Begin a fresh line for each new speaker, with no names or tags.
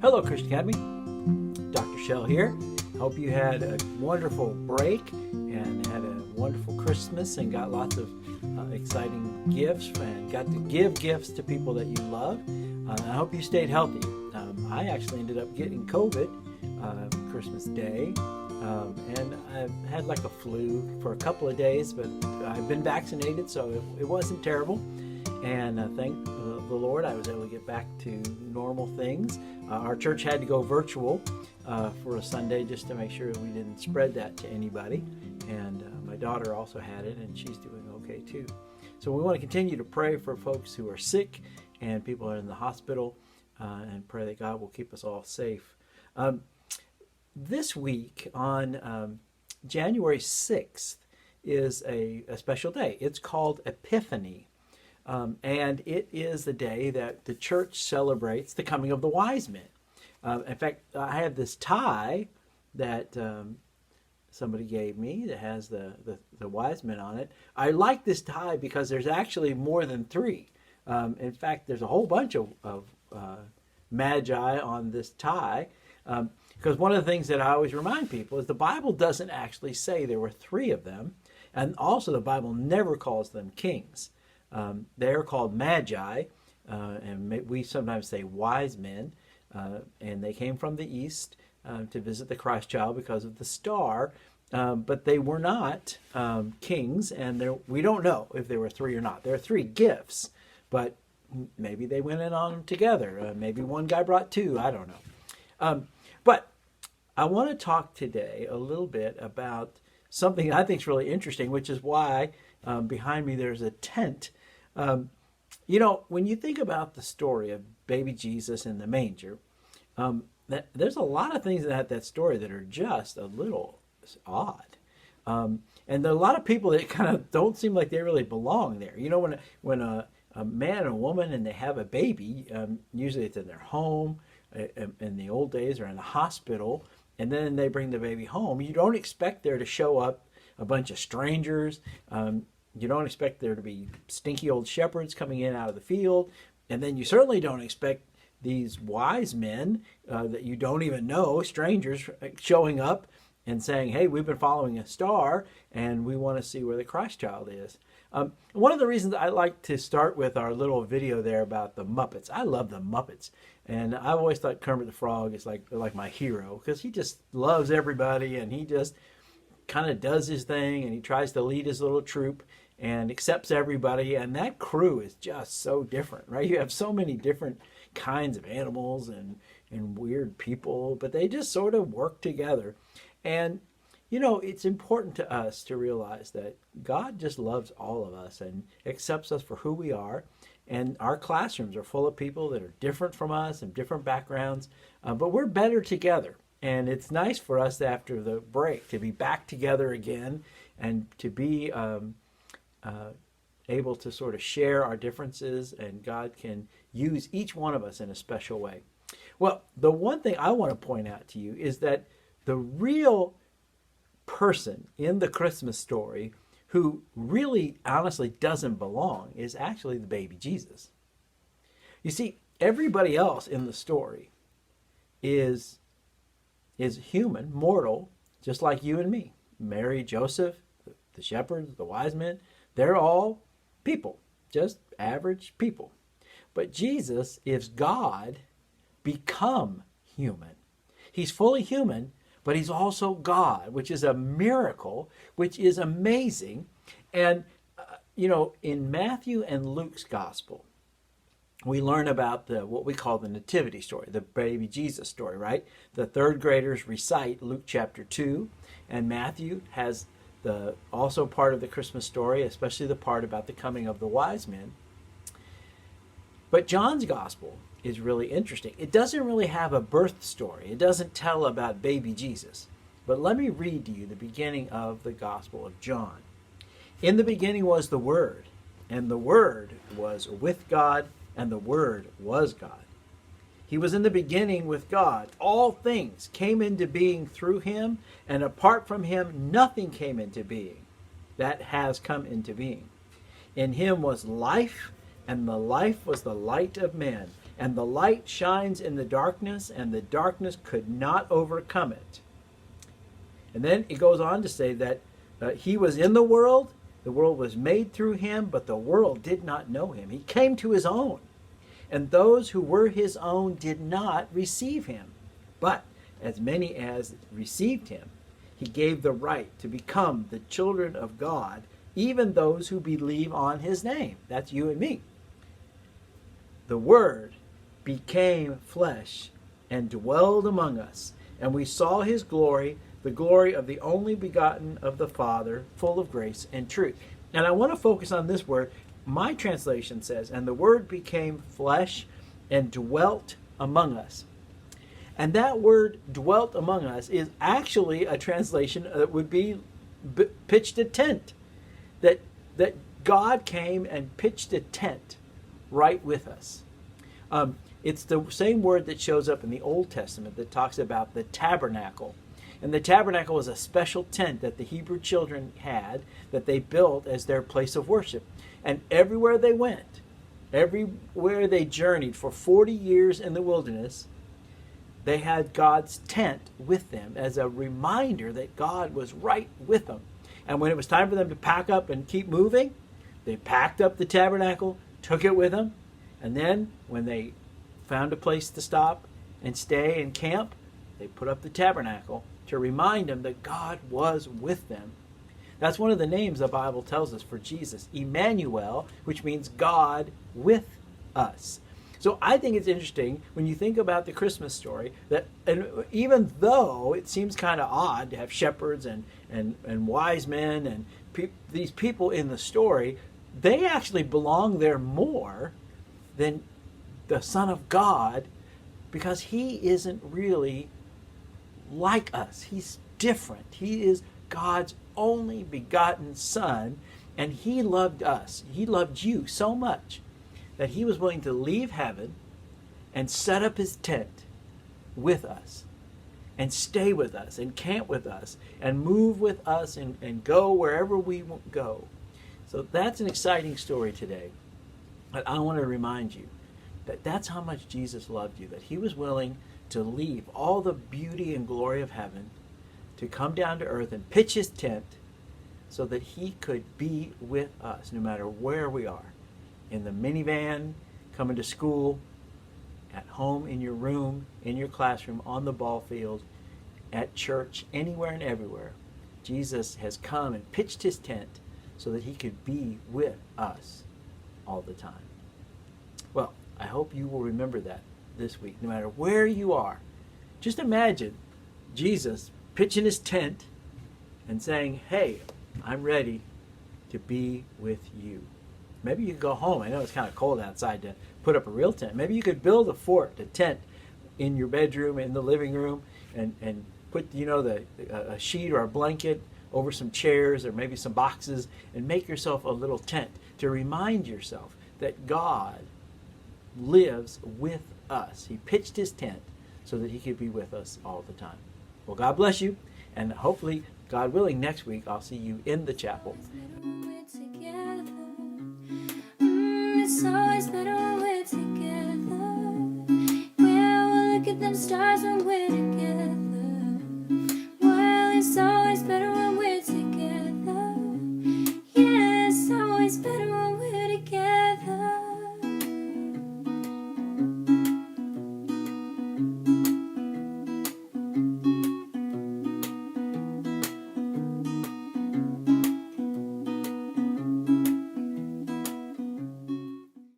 Hello, Christian Academy. Dr. Shell here. Hope you had a wonderful break and had a wonderful Christmas and got lots of exciting gifts and got to give gifts to people that you love. I hope you stayed healthy. I actually ended up getting COVID Christmas Day, and I had like a flu for a couple of days, but I've been vaccinated, so it wasn't terrible. And thank the Lord, I was able to get back to normal things. Our church had to go virtual for a Sunday just to make sure we didn't spread that to anybody. And my daughter also had it, and she's doing okay too. So we want to continue to pray for folks who are sick and people who are in the hospital, and pray that God will keep us all safe. This week on January 6th is a special day. It's called Epiphany. And it is the day that the church celebrates the coming of the wise men. In fact, I have this tie that somebody gave me that has the wise men on it. I like this tie because there's actually more than three. In fact, there's a whole bunch of magi on this tie. Because one of the things that I always remind people is the Bible doesn't actually say there were three of them. And also the Bible never calls them kings. They're called magi, and we sometimes say wise men, and they came from the east to visit the Christ child because of the star, but they were not kings, and we don't know if there were three or not. There are three gifts, but maybe they went in on them together. Maybe one guy brought two, I don't know. But I want to talk today a little bit about something I think is really interesting, which is why behind me there's a tent. When you think about the story of baby Jesus in the manger, there's a lot of things about that story that are just a little odd. And there are a lot of people that kind of don't seem like they really belong there. When a man and a woman and they have a baby, usually it's in their home, in the old days, or in the hospital, and then they bring the baby home. You don't expect there to show up a bunch of strangers. You don't expect there to be stinky old shepherds coming in out of the field. And then you certainly don't expect these wise men that you don't even know, strangers, showing up and saying, hey, we've been following a star and we want to see where the Christ child is. One of the reasons I like to start with our little video there about the Muppets. I love the Muppets. And I've always thought Kermit the Frog is like my hero because he just loves everybody and he just kind of does his thing and he tries to lead his little troop and accepts everybody, and that crew is just so different, right? You have so many different kinds of animals and weird people, but they just sort of work together. And it's important to us to realize that God just loves all of us and accepts us for who we are. And our classrooms are full of people that are different from us and different backgrounds, but we're better together. And it's nice for us after the break to be back together again and to be able to sort of share our differences, and God can use each one of us in a special way. Well, the one thing I want to point out to you is that the real person in the Christmas story who really honestly doesn't belong is actually the baby Jesus. You see, everybody else in the story is human, mortal, just like you and me. Mary, Joseph, the shepherds, the wise men, they're all people, just average people. But Jesus is God become human. He's fully human, but he's also God, which is a miracle, which is amazing. And, in Matthew and Luke's gospel, we learn about what we call the nativity story, the baby Jesus story, right? The third graders recite Luke chapter 2, and Matthew has also part of the Christmas story, especially the part about the coming of the wise men. But John's gospel is really interesting. It doesn't really have a birth story. It doesn't tell about baby Jesus. But let me read to you the beginning of the Gospel of John. In the beginning was the Word, and the Word was with God, and the Word was God. He was in the beginning with God. All things came into being through him, and apart from him, nothing came into being that has come into being. In him was life, and the life was the light of men. And the light shines in the darkness, and the darkness could not overcome it. And then it goes on to say that he was in the world was made through him, but the world did not know him. He came to his own, and those who were his own did not receive him. But as many as received him, he gave the right to become the children of God, even those who believe on his name. That's you and me. The Word became flesh and dwelled among us, and we saw his glory, the glory of the only begotten of the Father, full of grace and truth. And I want to focus on this word. My translation says, and the Word became flesh and dwelt among us. And that word dwelt among us is actually a translation that would be pitched a tent. That God came and pitched a tent right with us. It's the same word that shows up in the Old Testament that talks about the tabernacle. And the tabernacle was a special tent that the Hebrew children had that they built as their place of worship. And everywhere they went, everywhere they journeyed for 40 years in the wilderness, they had God's tent with them as a reminder that God was right with them. And when it was time for them to pack up and keep moving, they packed up the tabernacle, took it with them, and then when they found a place to stop and stay and camp, they put up the tabernacle to remind them that God was with them. That's one of the names the Bible tells us for Jesus, Emmanuel, which means God with us. So I think it's interesting when you think about the Christmas story that, and even though it seems kind of odd to have shepherds and wise men and these people in the story, they actually belong there more than the Son of God, because he isn't really like us. He's different. He is God's only begotten Son, and he loved us. He loved you so much that he was willing to leave heaven and set up his tent with us and stay with us and camp with us and move with us and go wherever we go. So that's an exciting story today. But I want to remind you that that's how much Jesus loved you, that he was willing to leave all the beauty and glory of heaven to come down to earth and pitch his tent so that he could be with us no matter where we are. In the minivan, coming to school, at home, in your room, in your classroom, on the ball field, at church, anywhere and everywhere. Jesus has come and pitched his tent so that he could be with us all the time. Well, I hope you will remember that this week, no matter where you are. Just imagine Jesus pitching his tent and saying, hey, I'm ready to be with you. Maybe you could go home. I know it's kind of cold outside to put up a real tent. Maybe you could build a fort, a tent, in your bedroom, in the living room, and put, a sheet or a blanket over some chairs or maybe some boxes and make yourself a little tent to remind yourself that God lives with us. He pitched his tent so that he could be with us all the time. Well, God bless you, and hopefully, God willing, next week I'll see you in the chapel.
It's always better when we're together. We'll look at them stars when we're